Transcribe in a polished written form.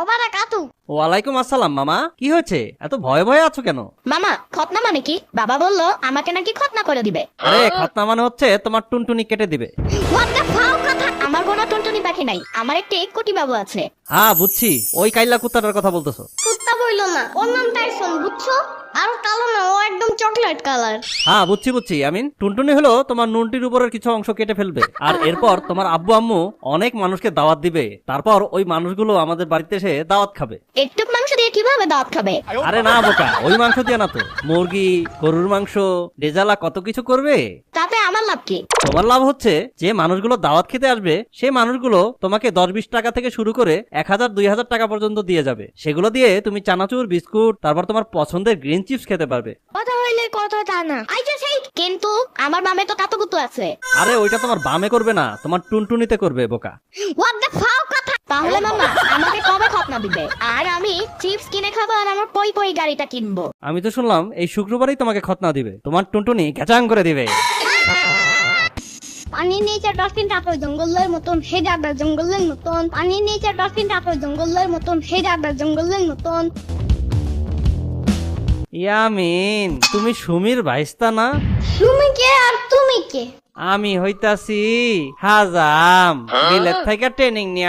ওবারাকাতু। ওয়ালাইকুম আসসালাম মামা, কি হয়েছে? এত ভয়ে ভয়ে আছো কেন? মামা, খতনা মানে কি? বাবা বললো আমাকে নাকি খতনা করে দিবে। আরে খতনা মানে হচ্ছে তোমার টুনটুনি কেটে দিবে। What the fuck কথা? আমার কোনো টুনটুনি পাখি নাই, আমার একটি কুটি বাবু আছে। হ্যাঁ বুঝছি, ওই কাইল্লা কুত্তাটার কথা বলতেছো। কুত্তা বইলো না, ওর নাম টাইসন, বুঝছো? আর কালো না, ও একদম চকলেট কালার। হ্যাঁ বুঝছি আমিন, টুনটুনি হলো তোমার নুনটির উপরের কিছু অংশ কেটে ফেলবে, আর এরপর তোমার আব্বু আম্মু অনেক মানুষকে দাওয়াত দিবে, তারপর ওই মানুষগুলো আমাদের বাড়িতে এসে দাওয়াত খাবে। একটু মাংস দিয়ে কিভাবে দাওয়াত খাবে? আরে না বোকা, ওই মাংস দিয়ে না তো, মুরগি, গরুর মাংস, রেজালা কত কিছু করবে। তাতে আমার লাভ কি? তোমার লাভ হচ্ছে যে মানুষগুলো দাওয়াত খেতে আসবে সেই মানুষগুলো তোমাকে 10-20 টাকা থেকে শুরু করে 1000-2000 টাকা পর্যন্ত দিয়ে যাবে। সেগুলো দিয়ে তুমি চানাচুর, বিস্কুট, তারপর তোমার পছন্দের গ্রিন চিপস খেতে পারবে। কথা হইলে কথা তা না, আই জাস্ট হেট। কিন্তু আমার বামে তো কাতুকুতু আছে। আরে ওইটা তোমার বামে করবে না, তোমার টুনটুনিতে করবে বোকা। What the fuck কথা? তাহলে মামা আমাকে কবে খতনা দিবে? আর আমি চিপস কিনে খাবো আর আমার পই পই গাড়িটা কিনবো। আমি তো শুনলাম এই শুক্রবারই তোমাকে খতনা দিবে, তোমার টুনটুনি গ্যাচাং করে দিবে। পানির নিচে ডলফিন তারপর জঙ্গলের মতন, হে দাদা জঙ্গলের মতন। পানির নিচে ডলফিন তারপর জঙ্গলের মতন, হে দাদা জঙ্গলের মতন। ইয়ামিন, তুমি সুমির ভাইস্তা না? তুমি কে আর তুমি কে? আমি হইতাছি হাজাম, বিলেত থেকে ট্রেনিং নিয়ে